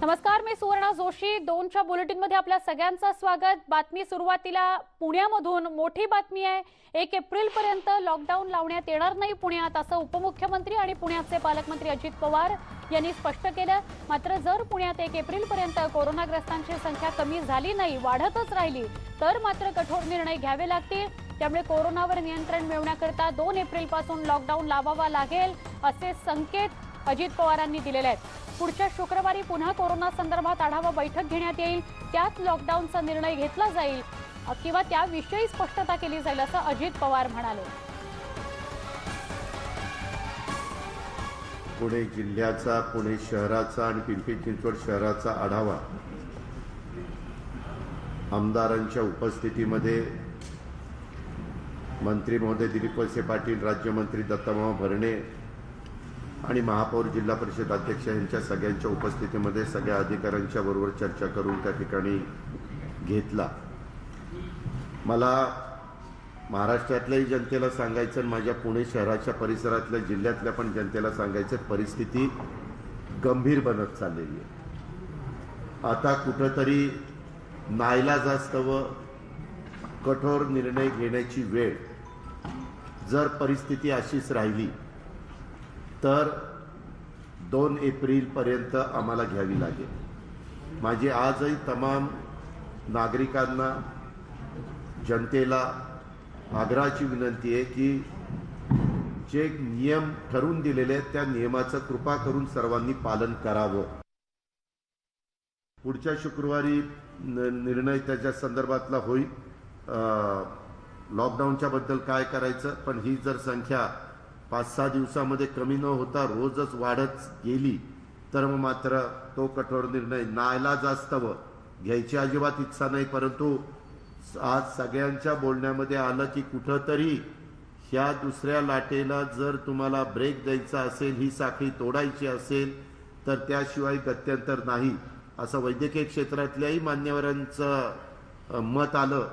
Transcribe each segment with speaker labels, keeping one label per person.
Speaker 1: नमस्कार, मी सुवर्णा जोशी. 2च्या बुलेटिनमध्ये आपल्या सगळ्यांचं स्वागत. बातमी सुरुवातीला पुण्यामधून मोठी बातमी आहे. 1 एप्रिलपर्यंत लॉकडाऊन लावण्यात येणार नाही पुण्यात, असं उपमुख्यमंत्री आणि पुण्याचे पालकमंत्री अजित पवार यांनी स्पष्ट केलं. मात्र जर पुण्यात 1 एप्रिलपर्यंत कोरोनाग्रस्तांची संख्या कमी झाली नाही, वाढतच राहिली, तर मात्र कठोर निर्णय घ्यावे लागतील. त्यामुळे कोरोनावर नियंत्रण मिळवण्याकरता 2 एप्रिलपासून लॉकडाऊन लावावा लागेल, असे संकेत अजित पवारांनी दिलेले आहेत. पुढच्या शुक्रवारी पुन्हा कोरोना संदर्भात आढावा बैठक घेण्यात येईल. त्यात लॉकडाऊनचा निर्णय घेतला जाईल किंवा त्याविषयी स्पष्टता केली जाईल, असं अजित पवार म्हणाले.
Speaker 2: पुणे जिल्ह्याचा, पुणे शहराचा आणि पिंपरी चिंचवड शहराचा आढावा आमदारांच्या उपस्थितीमध्ये मंत्री महोदय दिलीप वळसे पाटील, राज्यमंत्री दत्ताभाऊ भरणे आणि महापौर जिल्हा परिषद अध्यक्ष यांच्या सगळ्यांच्या उपस्थितीमध्ये सगळ्या अधिकाऱ्यांच्या बरोबर चर्चा करून त्या ठिकाणी घेतला. मला महाराष्ट्रातल्याही जनतेला सांगायचं आणि माझ्या पुणे शहराच्या परिसरातल्या जिल्ह्यातल्या पण जनतेला सांगायचं, परिस्थिती गंभीर बनत चाललेली आहे. आता कुठंतरी नाईलाजास्तव कठोर निर्णय घेण्याची वेळ जर परिस्थिती अशीच राहिली तर 2 एप्रिलपर्यंत आम्हाला घ्यावी लागेल. माझी आजही तमाम नागरिकांना, जनतेला आग्रहाची विनंती आहे की जे नियम ठरवून दिलेले आहेत त्या नियमाचं कृपा करून सर्वांनी पालन करावं. पुढच्या शुक्रवारी निर्णय त्याच्या संदर्भातला होईल, लॉकडाऊनच्या बद्दल काय करायचं. पण ही जर संख्या 5-6 दिवसामध्ये कमी न होता रोजच वाढत गेली तर मग मात्र तो कठोर निर्णय नाईलाजास्तव घ्यायची अजिबात इच्छा नाही. परंतु आज सगळ्यांच्या बोलण्यामध्ये आलं की कुठंतरी ह्या दुसऱ्या लाटेला जर तुम्हाला ब्रेक द्यायचा असेल, ही साखळी तोडायची असेल तर त्याशिवाय गत्यंतर नाही, असं वैद्यकीय क्षेत्रातल्याही मान्यवरांचं मत आलं.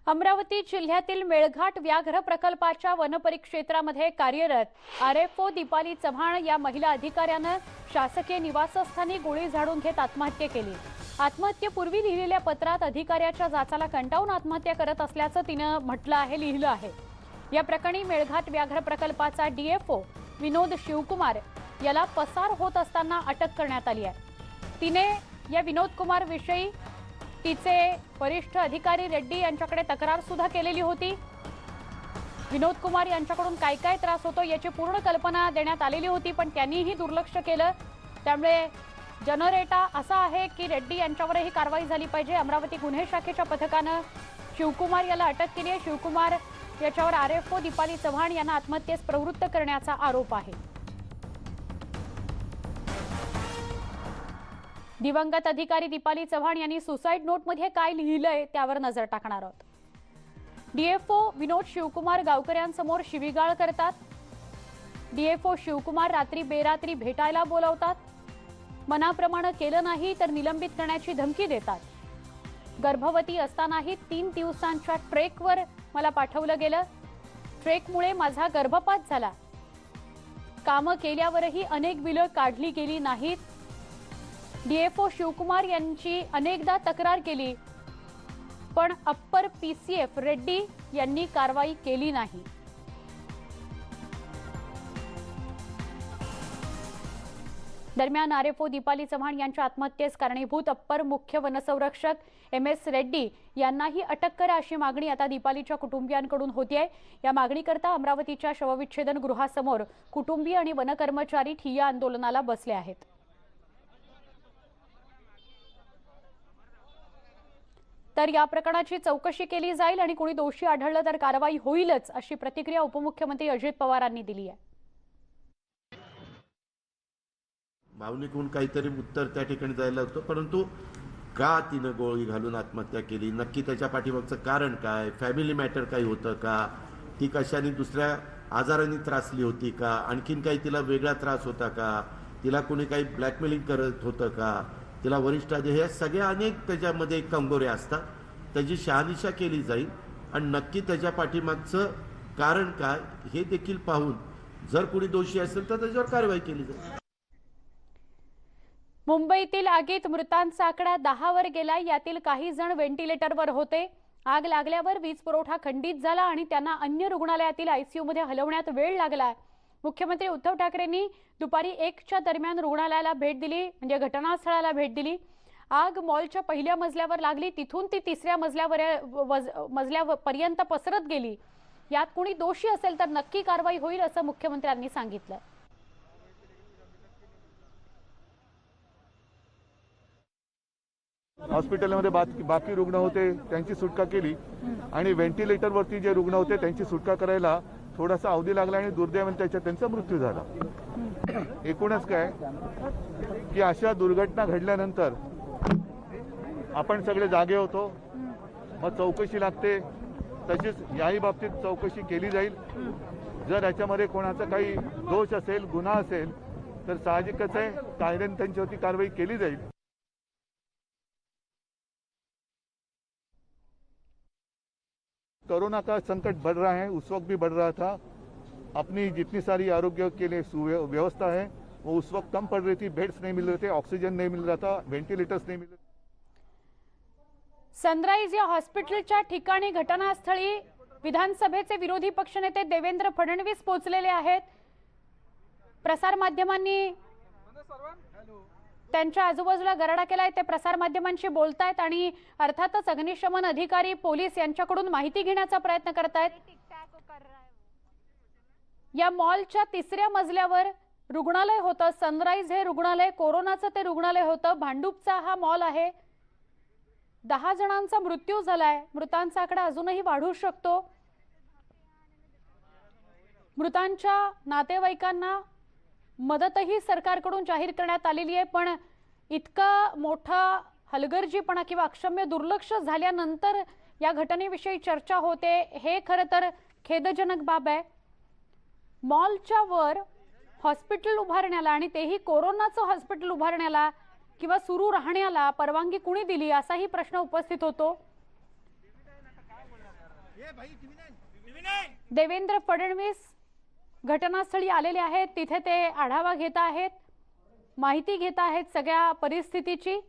Speaker 1: अमरावती जिल्ह्यातील मेळघाट व्याघ्र प्रकल्पाच्या वनपरिक्षेत्रामध्ये कार्यरत आरएफओ दीपाली चव्हाण या महिला अधिकाऱ्यानं शासकीय निवासस्थानी गोळी झाडून घेत आत्महत्या केली. आत्महत्येपूर्वी लिहिलेल्या पत्रात अधिकाऱ्याच्या जाचाला कंटाळून आत्महत्या करत असल्याचं तिनं लिहिलं आहे. या प्रकरणी मेळघाट व्याघ्र प्रकल्पाचा डीएफओ विनोद शिवकुमार याला पसार होत असताना अटक करण्यात आली आहे. तिने या विनोद कुमार विषयी तिचे वरिष्ठ अधिकारी रेड्डी यांच्याकडे तक्रार सुद्धा केलेली होती. विनोद कुमार यांच्याकडून काय काय त्रास होतो याची पूर्ण कल्पना देण्यात आलेली होती, पण त्यांनीही दुर्लक्ष केलं. त्यामुळे जनरेटा असा आहे की रेड्डी यांच्यावरही कारवाई झाली पाहिजे. अमरावती गुन्हे शाखेच्या पथकानं शिवकुमार याला अटक केली आहे. शिवकुमार याच्यावर आरएफओ दीपाली चव्हाण यांना आत्महत्येस प्रवृत्त करण्याचा आरोप आहे. दिवंगत अधिकारी दीपाली चव्हाण यांनी सुसाईड नोटमध्ये काय लिहिलंय त्यावर नजर टाकणार आहोत. डीएफओ विनोद शिवकुमार गावकऱ्यांसमोर शिवीगाळ करतात. डीएफओ शिवकुमार रात्री बेरात्री भेटायला बोलावतात. मनाप्रमाणे केलं नाही तर निलंबित करण्याची धमकी देतात. गर्भवती असतानाही 3 दिवसांच्या ट्रेकवर मला पाठवलं गेलं. ट्रेकमुळे माझा गर्भपात झाला. कामं केल्यावरही अनेक बिलं काढली गेली नाहीत. डीएफओ शिवकुमार यांची अनेकदा तक्रार केली, पण अप्पर पीसीएफ रेड्डी यांनी कारवाई केली नाही. दरम्यान आरएफओ दीपाली चव्हाण यांच्या आत्महत्येस कारणीभूत अप्पर मुख्य वनसंरक्षक MS रेड्डी यांनाही अटक करा अशी मागणी आता दीपालीच्या कुटुंबियांकडून होतीये. या मागणीकरता अमरावतीच्या शवविच्छेदन गृहासमोर कुटुंबीय आणि वनकर्मचारी ठिय्या आंदोलनाला बसले आहेत. तर या प्रकरणाची चौकशी केली जाईल आणि कोणी दोषी आढळलं तर कारवाई होईलच, अशी प्रतिक्रिया उपमुख्यमंत्री अजित पवारांनी दिली आहे.
Speaker 2: भावनिकून काहीतरी उत्तर त्या ठिकाणी जायला होतं, परंतु का तिनं गोळी घालून आत्महत्या केली, नक्की त्याच्या पाठीमागचं कारण काय, फॅमिली मॅटर काही होतं का, ती कशाने दुसऱ्या आजाराने त्रासली होती का, आणखीन काही तिला वेगळा त्रास होता का, तिला कोणी काही ब्लॅकमेलिंग करत होतं का, तिला वरिष्ठ अधिकारी, हे सगळ्या अनेक त्याच्यामध्ये कंगोरे असतात. त्याची शहानिशा केली जाईल आणि नक्की त्याच्या पाठीमागचं कारण काय हे देखील पाहून जर कोणी दोषी असेल तर त्याच्यावर कारवाई केली जाईल.
Speaker 1: मुंबईतील आगीत मृतांचा आकडा 10 वर गेला। यातील काही जण व्हेंटिलेटरवर होते। आग लागल्यावर वीज पुरवठा खंडित झाला आणि त्यांना अन्य रुग्णालयातील आयसीयू मध्ये हलवण्यात वेळ लागला। मुख्यमंत्री उद्धव ठाकरेंनी दुपारी 1च्या दरम्यान रुग्णालयाला भेट दिली, म्हणजे घटनास्थळाला भेट दिली। आग मॉलच्या पहिल्या मजल्यावर लागली, तिथून ती 3ऱ्या मजल्यापर्यंत पसरत गेली। यात कोणी दोषी असेल तर नक्की कारवाई होईल असं मुख्यमंत्र्यांनी सांगितलं।
Speaker 3: हॉस्पिटलमध्ये बाकी रुग्ण होते त्यांची सुटका केली आणि व्हेंटिलेटरवरती जे रुग्ण होते त्यांची सुटका करायला थोडासा अवधी लागला आणि दुर्दैवाने त्यांचा मृत्यू झाला। एकूणच काय की अशा दुर्घटना घडल्यानंतर आपण सगळे जागे होतो, मग चौकशी लागते, तशीच याही बाबतीत चौकशी केली जाईल। जर याच्यामध्ये कोणाचा काही दोष असेल, गुन्हा असेल तर साहजिकच आहे कायद्याने त्यांच्यावरती कारवाई केली जाईल। कोरोना का संकट बढ़ रहा है, उस वक्त भी बढ़ रहा था। अपनी जितनी सारी आरोग्य के लिए व्यवस्था है वो उस वक्त कम पड़ रही थी। बेड्स नहीं मिल रहे थे, ऑक्सीजन नहीं मिल रहा था, वेंटिलेटर्स नहीं मिल रहे।
Speaker 1: सनराइज या हॉस्पिटलच्या ठिकाणी घटनास्थळी विधानसभेचे विरोधी पक्षनेते देवेंद्र फडणवीस पोहोचलेले आहेत। प्रसार माध्यमांनी त्यांच्या आजूबाजूला गराडा केलाय, ते प्रसार माध्यमांशी बोलतायत आणि अर्थातच अग्निशमन अधिकारी, पोलीस यांच्याकडून माहिती घेण्याचा प्रयत्न करतायत। या मॉलच्या 3ऱ्या मजल्यावर रुग्णालय होतं। सनराइज हे रुग्णालय, कोरोनाचं ते रुग्णालय होतं। भांडूपचा हा मॉल आहे। 10 जणांचा मृत्यू झालाय। मृतांचा आकडा अजूनही वाढू शकतो। मृतांच्या नातेवाईकांना मदतही सरकारकडून जाहीर करण्यात आलेली आहे, पण इतका मोठा हलगर्जीपणा किंवा अक्षम्य दुर्लक्ष झाल्यानंतर या घटनेविषयी चर्चा होते, हे खरं तर खेदजनक बाब आहे। मॉलच्या वर हॉस्पिटल उभारण्याला आणि तेही कोरोनाचं हॉस्पिटल उभारण्याला किंवा सुरू राहण्याला परवानगी कुणी दिली असाही प्रश्न उपस्थित होतो। देवेंद्र फडणवीस घटनास्थळी आलेले आहेत, तिथे ते आढावा घेत आहेत, माहिती घेत आहेत सगळ्या परिस्थितीची।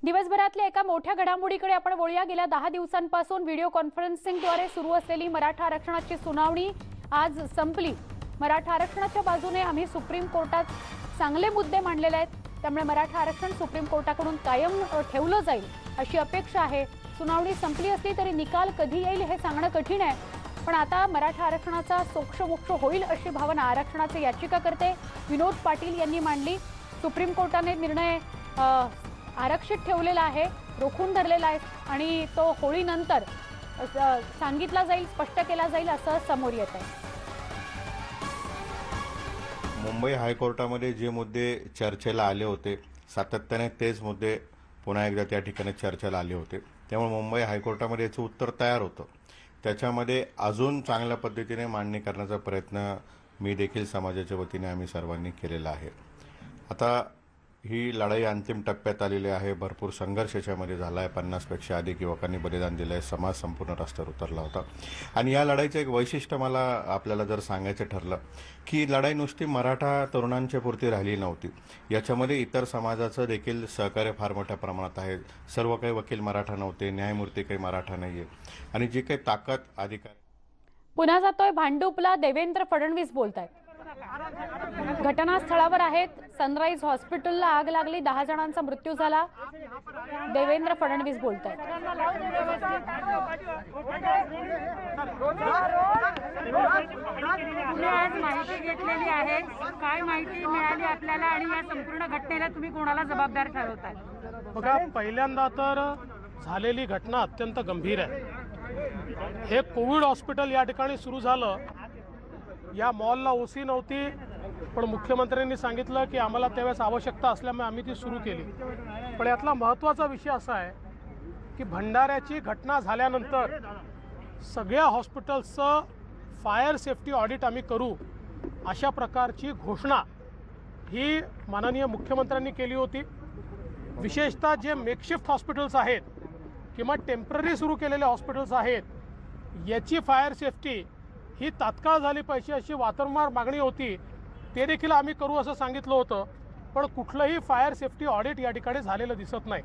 Speaker 1: दिवसभरातल्या एका मोठ्या घडामोडीकडे आपण वळूया। गेल्या 10 दिवसांपासून व्हिडिओ कॉन्फरन्सिंगद्वारे सुरू असलेली मराठा आरक्षणाची सुनावणी आज संपली। मराठा आरक्षणाच्या बाजूने आम्ही सुप्रीम कोर्टात चांगले मुद्दे मांडलेले आहेत, त्यामुळे मराठा आरक्षण सुप्रीम कोर्टाकडून कायम ठेवलं जाईल अशी अपेक्षा आहे। सुनावणी संपली असली तरी निकाल कधी येईल हे सांगणं कठीण आहे, पण आता मराठा आरक्षणाचा सोक्षमोक्ष होईल अशी भावना आरक्षणाचे याचिकाकर्ते विनोद पाटील यांनी मांडली। सुप्रीम कोर्टाने निर्णय आरक्षित ठेवलेला आहे, रोखून धरलेला आहे आणि तो होळीनंतर सांगितला जाईल, स्पष्ट केला जाईल असं समोर येत आहे।
Speaker 4: मुंबई हायकोर्टामध्ये जे मुद्दे चर्चेला आले होते, सातत्याने तेच मुद्दे पुन्हा एकदा त्या ठिकाणी चर्चेला आले होते, त्यामुळे मुंबई हायकोर्टामध्ये याचं उत्तर तयार होतं। त्याच्यामध्ये अजून चांगल्या पद्धतीने मांडणी करण्याचा प्रयत्न मी देखील समाजाच्या वतीने आम्ही सर्वांनी केलेला आहे। आता ही लढाई अंतिम टप्प्यात आलेली आहे। भरपूर संघर्ष याच्यामध्ये झाला आहे। 50पेक्षा अधिक युवकांनी बलिदान दिलं आहे। समाज संपूर्ण रस्त्यावर उतरला होता आणि या लढाईचं एक वैशिष्ट्य मला आपल्याला जर सांगायचं ठरलं की लढाई नुसती मराठा तरुणांच्या पुरती राहिली नव्हती, याच्यामध्ये इतर समाजाचं देखील सहकार्य फार मोठ्या प्रमाणात आहे। सर्व काही वकील मराठा नव्हते, न्यायमूर्ती काही मराठा नाहीये आणि जे काही ताकद अधिकार।
Speaker 1: पुन्हा जातोय भांडूपला, देवेंद्र फडणवीस बोलतायत। घटनास्थळावर आहेत। सनराइज हॉस्पिटलला आग लागली, 10 जणांचा मृत्यू झाला। देवेंद्र फडणवीस बोलतायत।
Speaker 5: आज माहिती घेतलेली आहे, काय माहिती मिळाली आपल्याला आणि या संपूर्ण घटनेला तुम्ही कोणाला जबाबदार ठरवताय?
Speaker 6: बघा, पहिल्यांदा तर झालेली घटना अत्यंत गंभीर आहे। हे कोविड हॉस्पिटल या ठिकाणी सुरू झालं, या मॉलला ओसी नव्हती, पण मुख्यमंत्र्यांनी सांगितलं की आम्हाला त्यावेळेस आवश्यकता असल्यामुळे आम्ही ती सुरू केली। पण यातला महत्त्वाचा विषय असा आहे की भंडाऱ्याची घटना झाल्यानंतर सगळ्या हॉस्पिटल्सचं फायर सेफ्टी ऑडिट आम्ही करू अशा प्रकारची घोषणा ही माननीय मुख्यमंत्र्यांनी केली होती। विशेषतः जे मेकशिफ्ट हॉस्पिटल्स आहेत किंवा टेम्पररी सुरू केलेले हॉस्पिटल्स आहेत, याची फायर सेफ्टी ही तात्काळ झाली पाहिजे अशी वारंवार मागणी होती. ते देखील आम्ही करू असं सांगितलं होतं, पण कुठलंही फायर सेफ्टी ऑडिट या ठिकाणी झालेलं दिसत नाही.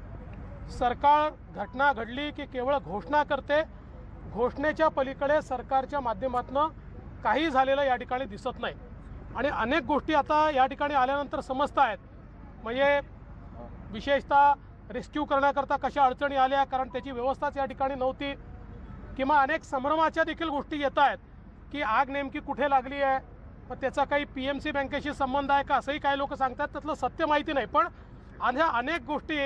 Speaker 6: सरकार घटना घडली की केवळ घोषणा करते, घोषणेच्या पलीकडे सरकारच्या माध्यमातून काही झालेलं या ठिकाणी दिसत नाही. आणि अनेक गोष्टी आता या ठिकाणी आल्यानंतर समजत आहेत. म्हणजे विशेषतः रेस्क्यू करण्याकरता कशा अडचणी आल्या, कारण त्याची व्यवस्थाच या ठिकाणी नव्हती. किंवा अनेक संभ्रमाच्या देखील गोष्टी येत आहेत की आग नेमकी कुठे लागली आहे, मग त्याचा काही PMC बँकेशी संबंध आहे का, असंही काही लोक सांगतात. त्यातलं सत्य माहिती नाही, पण अनेक गोष्टी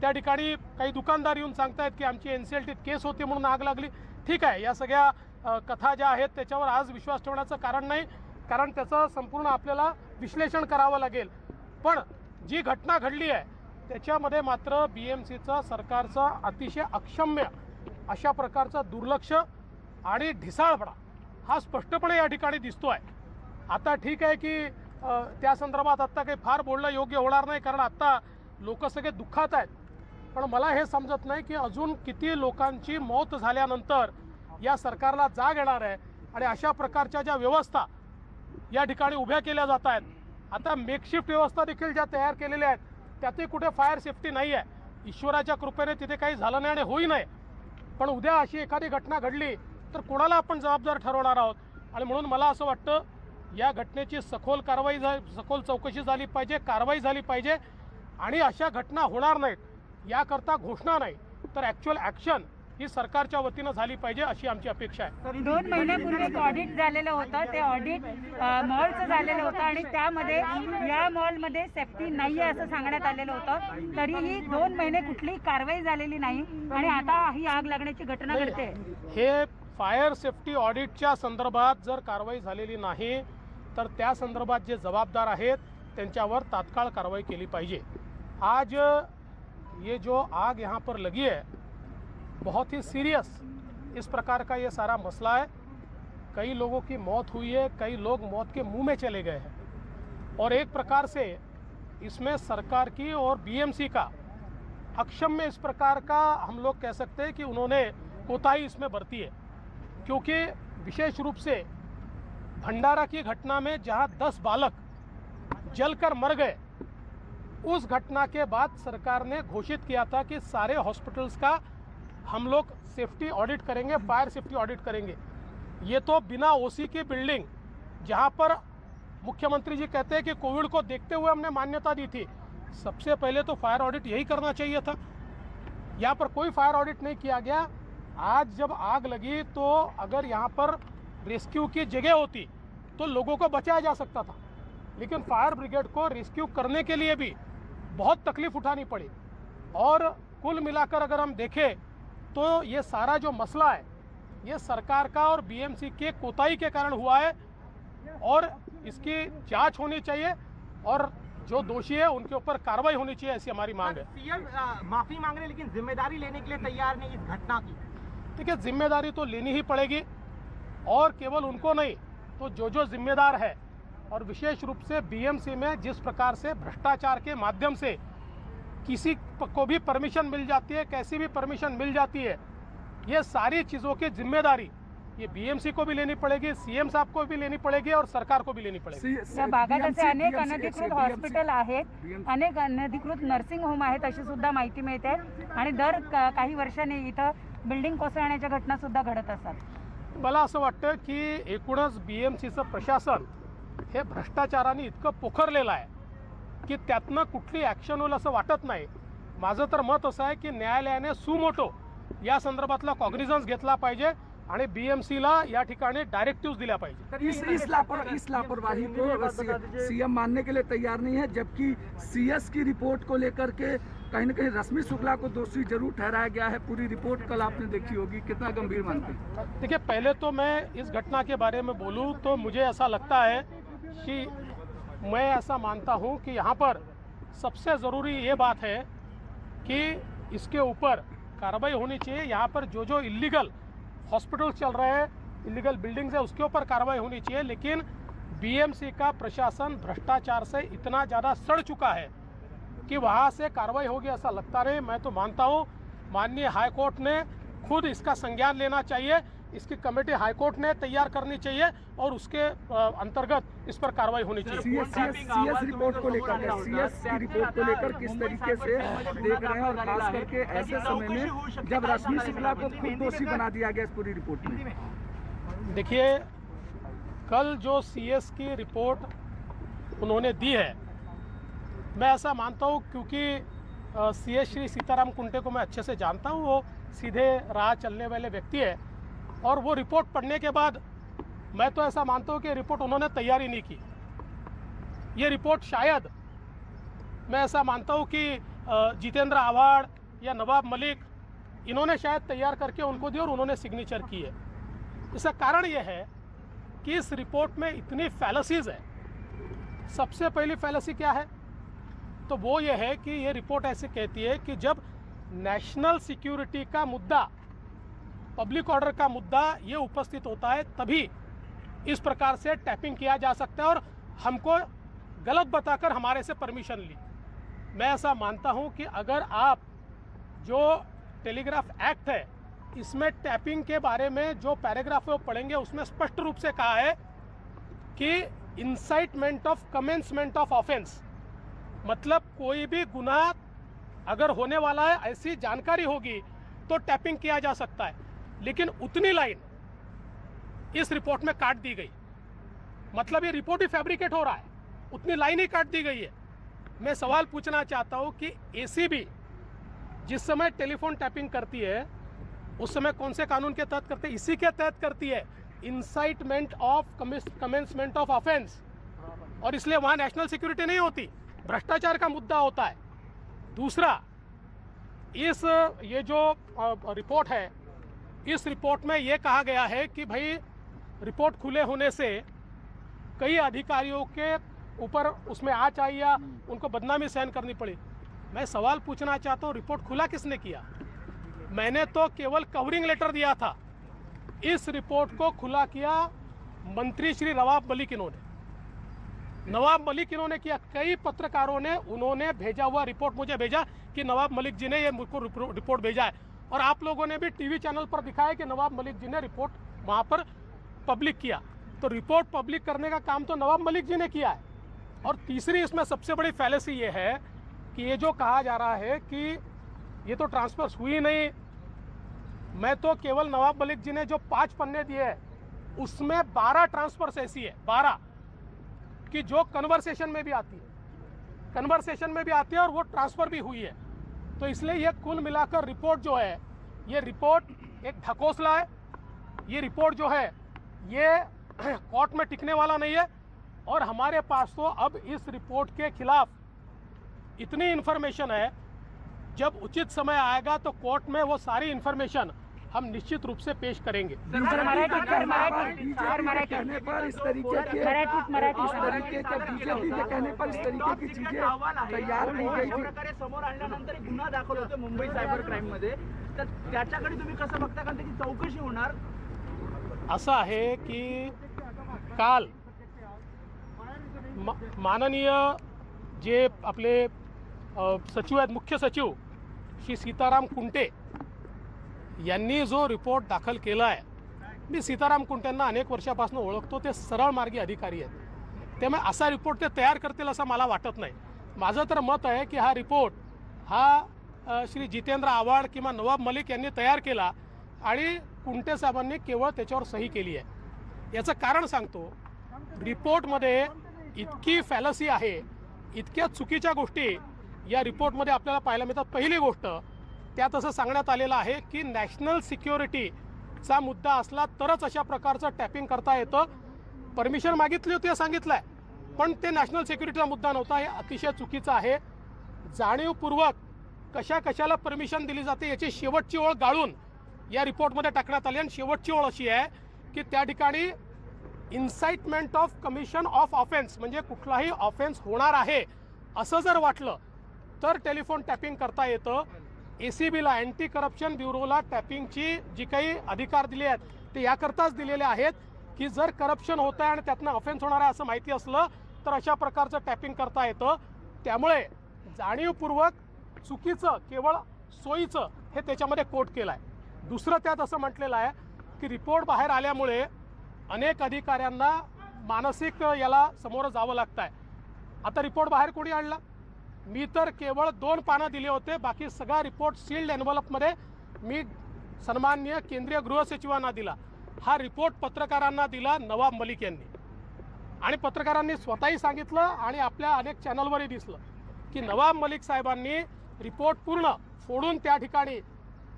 Speaker 6: त्या ठिकाणी काही दुकानदार येऊन सांगतायत की आमची NCLT केस होती म्हणून आग लागली. ठीक आहे, या सगळ्या कथा ज्या आहेत त्याच्यावर आज विश्वास ठेवण्याचं कारण नाही, कारण त्याचं संपूर्ण आपल्याला विश्लेषण करावं लागेल. पण जी घटना घडली आहे त्याच्यामध्ये मात्र BMCचं सरकारचं अतिशय अक्षम्य अशा प्रकारचं दुर्लक्ष आणि ढिसाळपणा हा स्पष्टपणे या ठिकाणी दिसतो आहे. आता ठीक आहे की त्या संदर्भात आत्ता काही फार बोलणं योग्य होणार नाही, कारण आत्ता लोक सगळे दुःखात आहेत. पण मला हे समजत नाही की अजून किती लोकांची मौत झाल्यानंतर या सरकारला जाग येणार आहे आणि अशा प्रकारच्या ज्या व्यवस्था या ठिकाणी उभ्या केल्या जात आहेत. आता मेकशिफ्ट व्यवस्था देखील ज्या तयार केलेल्या आहेत त्यातही कुठे फायर सेफ्टी नाही आहे. ईश्वराच्या कृपेने तिथे काही झालं नाही आणि होई नाही, पण उद्या अशी एखादी घटना घडली तर कोणाला आपण जबाबदार ठरवणार आहोत. आणि म्हणून मला असं वाटतं या घटनेची सखोल चौकशी झाली पाहिजे, कारवाई झाली पाहिजे आणि अशा घटना होणार नाहीत याकरता घोषणा नाही तर ॲक्च्युअल ॲक्शन ही सरकारच्या वतीनं झाली पाहिजे अशी आमची अपेक्षा आहे.
Speaker 5: 2 महिन्यापूर्वी एक ऑडिट झालेलं होतं, ते ऑडिट मॉलचं झालेलं होतं आणि त्यामध्ये या मॉलमध्ये सेफ्टी नाही आहे असं सांगण्यात आलेलं होतं. तरीही 2 महिने कुठलीही कारवाई झालेली नाही आणि आता ही आग लागण्याची घटना घडते.
Speaker 6: हे फायर सेफ्टी ऑडिटच्या संदर्भात जर कारवाई झालेली नाही तर त्या संदर्भात जे जबाबदार आहेत त्यांच्यावर तात्काळ कारवाई केली पाहिजे. आज ये जो आग यहाँ पर लगी है बहुत ही सीरियस इस प्रकार का ये सारा मसला है. कई लोगों की मौत हुई है, कई लोग मौत के मुंह में चले गए हैं और एक प्रकार से इसमें सरकार की और BMC का अक्षम्य इस प्रकार का हम लोग कह सकते हैं कि उन्होंने कोताही इसमें बरती है. क्योंकि विशेष रूप से भंडारा की घटना में जहां 10 बालक जलकर मर गए, उस घटना के बाद सरकार ने घोषित किया था कि सारे हॉस्पिटल्स का हम लोग सेफ्टी ऑडिट करेंगे, फायर सेफ्टी ऑडिट करेंगे. ये तो बिना OC की बिल्डिंग, जहां पर मुख्यमंत्री जी कहते हैं कि कोविड को देखते हुए हमने मान्यता दी थी. सबसे पहले तो फायर ऑडिट यही करना चाहिए था. यहाँ पर कोई फायर ऑडिट नहीं किया गया. आज जब आग लगी तो अगर यहाँ पर रेस्क्यू की जगह होती तो लोगों को बचाया जा सकता था, लेकिन फायर ब्रिगेड को रेस्क्यू करने के लिए भी बहुत तकलीफ उठानी पड़ी. और कुल मिलाकर अगर हम देखें तो ये सारा जो मसला है ये सरकार का और BMC के कोताही के कारण हुआ है और इसकी जांच होनी चाहिए और जो दोषी है उनके ऊपर कार्रवाई होनी चाहिए, ऐसी हमारी मांग है.
Speaker 7: सीएम माफी मांग रहे हैं लेकिन जिम्मेदारी लेने के लिए तैयार नहीं इस घटना की.
Speaker 6: देखिए, जिम्मेदारी तो लेनी ही पड़ेगी और केवल उनको नहीं तो जो जिम्मेदार है, और विशेष रूप से BMC में जिस प्रकार से भ्रष्टाचार के माध्यम से किसी को भी परमिशन मिल जाती है, कैसी भी परमिशन मिल जाती है, ये सारी चीज़ों की जिम्मेदारी ये BMC को भी लेनी पड़ेगी, CM साहब को भी लेनी पड़ेगी और सरकार को भी लेनी पड़ेगी.
Speaker 5: या भागात असे अनेक अनधिकृत हॉस्पिटल आहेत, अनेक अनधिकृत नर्सिंग होम आहेत अशी सुद्धा माहिती मिळते आणि दर काही वर्षांनी इथं बिल्डिंग कोसळण्याच्या घटना सुद्धा घडत असतात.
Speaker 6: मला असं वाटतं की एकूणच BMCचं प्रशासन हे भ्रष्टाचाराने इतकं पोखरलेलं आहे की त्यातनं कुठली ॲक्शन होईल असं वाटत नाही. माझं तर मत असं आहे की न्यायालयाने सुमोटो या संदर्भातला कॉग्निझन्स घेतला पाहिजे आणि BMCला या ठिकाणी डायरेक्टिव्स दिल्या पाहिजे.
Speaker 8: इस लापरवाही को CM मानने के लिए तैयार नहीं है, जबकि CS की रिपोर्ट को लेकर के कहीं न कहीं रश्मि शुक्ला को दोषी जरूर ठहराया गया है. पूरी रिपोर्ट कल आपने देखी होगी, कितना गंभीर मानते हैं?
Speaker 6: देखिए, पहले तो मैं इस घटना के बारे में बोलूं तो मुझे ऐसा लगता है कि मैं ऐसा मानता हूं कि यहाँ पर सबसे ज़रूरी ये बात है कि इसके ऊपर कार्रवाई होनी चाहिए. यहाँ पर जो इलीगल हॉस्पिटल चल रहे हैं, इलीगल बिल्डिंग्स है, उसके ऊपर कार्रवाई होनी चाहिए. लेकिन BMC का प्रशासन भ्रष्टाचार से इतना ज़्यादा सड़ चुका है कि वहाँ से कार्रवाई होगी ऐसा लगता नहीं. मैं तो मानता हूँ माननीय हाई कोर्ट ने खुद इसका संज्ञान लेना चाहिए इसकी कमेटी हाईकोर्ट ने तैयार करनी चाहिए और उसके अंतर्गत इस पर कार्रवाई होनी चाहिए।
Speaker 8: सीएस रिपोर्ट को लेकर सीएस की रिपोर्ट को लेकर किस तरीके से देख रहे हैं, और खास करके ऐसे समय में जब रश्मि शुक्ला को खुद दोषी बना दिया गया इस पूरी रिपोर्ट में।
Speaker 6: देखिए, कल जो सीएस की रिपोर्ट उन्होंने दी है, मैं ऐसा मानता हूँ क्योंकि सीएस श्री सीताराम कुंटे को मैं अच्छे से जानता हूँ, वो सीधे राह चलने वाले व्यक्ति है, और वो रिपोर्ट पढ़ने के बाद मैं तो ऐसा मानता हूँ कि रिपोर्ट उन्होंने तैयार ही नहीं की। ये रिपोर्ट शायद मैं ऐसा मानता हूँ कि जितेंद्र आव्हाड या नवाब मलिक इन्होंने शायद तैयार करके उनको दी और उन्होंने सिग्नेचर की है। इसका कारण ये है कि इस रिपोर्ट में इतनी फैलसीज है। सबसे पहली फैलसी क्या है, तो वो ये है कि ये रिपोर्ट ऐसे कहती है कि जब नेशनल सिक्योरिटी का मुद्दा, पब्लिक ऑर्डर का मुद्दा ये उपस्थित होता है, तभी इस प्रकार से टैपिंग किया जा सकता है और हमको गलत बताकर हमारे से परमिशन ली। मैं ऐसा मानता हूं कि अगर आप जो टेलीग्राफ एक्ट है इसमें टैपिंग के बारे में जो पैराग्राफ वो पढ़ेंगे, उसमें स्पष्ट रूप से कहा है कि incitement of commencement of offence, मतलब कोई भी गुनाह अगर होने वाला है ऐसी जानकारी होगी तो टैपिंग किया जा सकता है। लेकिन उतनी लाइन इस रिपोर्ट में काट दी गई, मतलब ये रिपोर्ट ही फैब्रिकेट हो रहा है, उतनी लाइन ही काट दी गई है। मैं सवाल पूछना चाहता हूं कि एसीबी जिस समय टेलीफोन टैपिंग करती है उस समय कौन से कानून के तहत करते हैं? इसी के तहत करती है, incitement of commencement of offence, और इसलिए वहां नेशनल सिक्योरिटी नहीं होती, भ्रष्टाचार का मुद्दा होता है। दूसरा, ये जो रिपोर्ट है, इस रिपोर्ट में ये कहा गया है कि भाई रिपोर्ट खुले होने से कई अधिकारियों के ऊपर उसमें आँच आई या उनको बदनामी सहन करनी पड़ी। मैं सवाल पूछना चाहता हूँ, रिपोर्ट खुला किसने किया? मैंने तो केवल कवरिंग लेटर दिया था। इस रिपोर्ट को खुला किया मंत्री श्री नवाब मलिक इन्होंने किया। कई पत्रकारों ने उन्होंने भेजा हुआ रिपोर्ट मुझे भेजा कि नवाब मलिक जी ने ये मुझको रिपोर्ट भेजा है, और आप लोगों ने भी टीवी चैनल पर दिखाया कि नवाब मलिक जी ने रिपोर्ट वहाँ पर पब्लिक किया। तो रिपोर्ट पब्लिक करने का काम तो नवाब मलिक जी ने किया है। और तीसरी इसमें सबसे बड़ी फैलेसी ये है कि ये जो कहा जा रहा है कि ये तो ट्रांसफर हुई नहीं, मैं तो केवल नवाब मलिक जी ने जो 5 पन्ने दिए हैं उसमें 12 ट्रांसफर्स ऐसी है, 12 कि जो कन्वर्सेशन में भी आती है और वो ट्रांसफर भी हुई है। तो इसलिए ये कुल मिलाकर रिपोर्ट जो है, ये रिपोर्ट एक ढकोसला है। ये रिपोर्ट जो है ये कोर्ट में टिकने वाला नहीं है, और हमारे पास तो अब इस रिपोर्ट के खिलाफ इतनी इन्फॉर्मेशन है, जब उचित समय आएगा तो कोर्ट में वो सारी इन्फॉर्मेशन हम निश्चित रूप से पेश करेंगे।
Speaker 8: कहने पर इस तरीके की चीजें तैयार की गई थी,
Speaker 7: समोर आणल्यानंतर गुन्हा दाखल होतो मुंबई सायबर क्राईम मध्ये, तर त्याच्याकडे तुम्ही कसं बघता, कारण त्याची चौकशी होणार?
Speaker 6: असं आहे की काल माननीय जे आपले सचिव आहेत, मुख्य सचिव श्री सीताराम कुंटे यांनी जो रिपोर्ट दाखल केला आहे, मी सीताराम कुंटेंना अनेक वर्षापासून ओळखतो, ते सरळ मार्गी अधिकारी आहेत, त्यामुळे असा रिपोर्ट ते तयार करतील असं मला वाटत नाही। माझं तर मत आहे की हा रिपोर्ट हा श्री जितेंद्र आव्हाड किंवा नवाब मलिक यांनी तयार केला आणि कुंटे साहेबांनी केवळ त्याच्यावर सही केली आहे। याचं कारण सांगतो, रिपोर्टमध्ये इतकी फॅलसी आहे, इतक्या चुकीच्या गोष्टी या रिपोर्टमध्ये आपल्याला पाहायला मिळतात। पहिली गोष्ट, त्यात असं सांगण्यात आलेलं आहे की नॅशनल सिक्युरिटीचा मुद्दा असला तरच अशा प्रकारचं टॅपिंग करता येतं। परमिशन मागितली होती सांगितलं आहे, पण ते नॅशनल सिक्युरिटीचा मुद्दा नव्हता। हे अतिशय चुकीचं आहे। जाणीवपूर्वक कशाला परमिशन दिली जाते याची शेवटची ओळ गाळून या रिपोर्टमध्ये टाकण्यात आली, आणि शेवटची ओळ अशी आहे की त्या ठिकाणी इन्साइटमेंट ऑफ कमिशन ऑफ ऑफेन्स, म्हणजे कुठलाही ऑफेन्स होणार आहे असं जर वाटलं तर टेलिफोन टॅपिंग करता येतं। एसीबीला, अँटी करप्शन ब्युरोला टॅपिंगची जी काही अधिकार दिले आहेत ते याकरताच दिलेले आहेत की जर करप्शन होत आहे आणि त्यातनं ऑफेन्स होणार आहे असं माहिती असलं तर अशा प्रकारचं टॅपिंग करता येतं। त्यामुळे जाणीवपूर्वक चुकीचं केवळ सोयीचं हे त्याच्यामध्ये कोट केलं आहे। दुसरं त्यात असं म्हटलेलं आहे की रिपोर्ट बाहेर आल्यामुळे अनेक अधिकाऱ्यांना मानसिक याला समोर जावं लागत आहे. आता रिपोर्ट बाहेर कोणी आणला? मी तर केवळ 2 पानं दिले होते, बाकी सगळा रिपोर्ट सील्ड एन्व्हलपमध्ये मी सन्माननीय केंद्रीय गृह सचिवांना दिला. हा रिपोर्ट पत्रकारांना दिला नवाब मलिक यांनी, आणि पत्रकारांनी स्वतःही सांगितलं आणि आपल्या अनेक चॅनलवरही दिसलं की नवाब मलिक साहेबांनी रिपोर्ट पूर्ण फोडून त्या ठिकाणी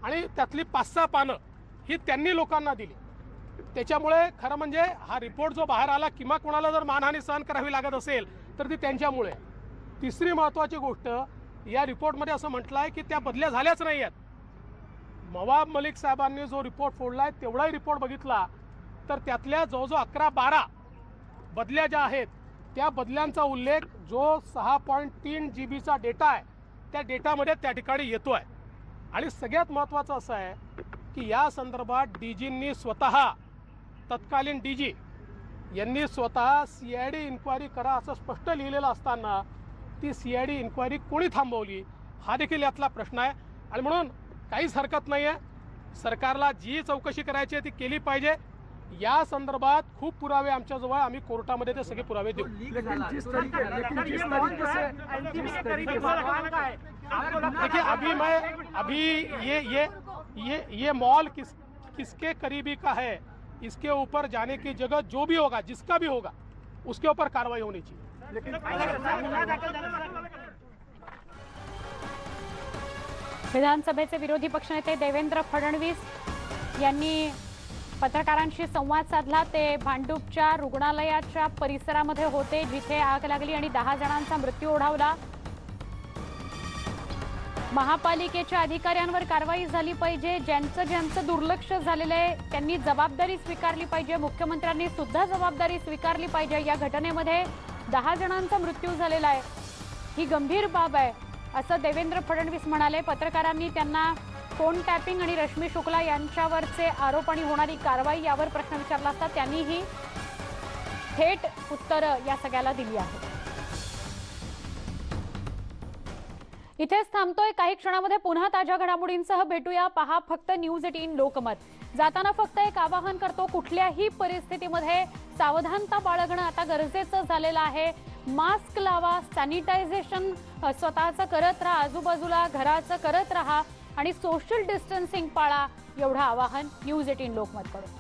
Speaker 6: आणि त्यातली 5-6 पानं ही त्यांनी लोकांना दिली. त्याच्यामुळे खरं म्हणजे हा रिपोर्ट जो बाहेर आला, किंवा कोणाला जर मानहानी सहन करावी लागत असेल तर ती त्यांच्यामुळे. तिसरी महत्त्वाची गोष्ट, या रिपोर्टमध्ये असं म्हटलं आहे की त्या बदल्या झाल्याच नाही आहेत. नवाब मलिक साहेबांनी जो रिपोर्ट फोडला आहे तेवढाही रिपोर्ट बघितला तर त्यातल्या जवळजवळ 11-12 बदल्या ज्या आहेत त्या बदल्यांचा उल्लेख जो 6.3 GB डेटा आहे त्या डेटामध्ये त्या ठिकाणी येतो आहे. आणि सगळ्यात महत्त्वाचं असं आहे की या संदर्भात डीजींनी स्वतः, तत्कालीन डीजी यांनी स्वतः CID इन्क्वायरी करा असं स्पष्ट लिहिलेलं असताना ती CID इन्क्वायरी कोणी थांबवली हा देखील यातला प्रश्न आहे. आणि म्हणून काहीच हरकत नाही आहे, सरकारला जी चौकशी करायची आहे ती केली पाहिजे. या संदर्भात खूप पुरावे आमच्याजवळ, आम्ही कोर्टामध्ये ते सगळे पुरावे देऊ. देखिए अभी ये मॉल किसके करीबी का है, इसके ऊपर जाने की जगह जो भी होगा, जिसका भी होगा, उसके ऊपर कार्रवाई होनी चाहिए.
Speaker 1: विधानसभेचे विरोधी पक्षनेते देवेंद्र फडणवीस यांनी पत्रकारांशी संवाद साधला. ते भांडूपच्या रुग्णालयाच्या परिसरामध्ये होते जिथे आग लागली आणि 10 जणांचा मृत्यू ओढावला. महापालिकेच्या अधिकाऱ्यांवर कारवाई झाली पाहिजे. ज्यांचं दुर्लक्ष झालेलं आहे त्यांनी जबाबदारी स्वीकारली पाहिजे. मुख्यमंत्र्यांनी सुद्धा जबाबदारी स्वीकारली पाहिजे. या घटनेमध्ये 10 जणांचा मृत्यू झालेला आहे, ही गंभीर बाब आहे असं देवेंद्र फडणवीस म्हणाले. पत्रकारांनी त्यांना फोन टॅपिंग आणि रश्मी शुक्ला यांच्यावरचे आरोप आणि होणारी कारवाई यावर प्रश्न विचारला असता त्यांनीही थेट उत्तरं या सगळ्याला दिली आहेत. इथेच थांबतोय. काही क्षणामध्ये पुन्हा ताज्या घडामोडींसह भेटूया. पहा फक्त न्यूज18 लोकमत. जाताना फक्त एक आवाहन करतो, कुठल्याही परिस्थितीमध्ये सावधानता बाळगणं आता गरजेचं झालेलं आहे. मास्क लावा, सॅनिटायझेशन स्वतःचं करत राहा, आजूबाजूला घराचं करत राहा आणि सोशल डिस्टन्सिंग पाळा, एवढं आवाहन न्यूज18 लोकमत कडून.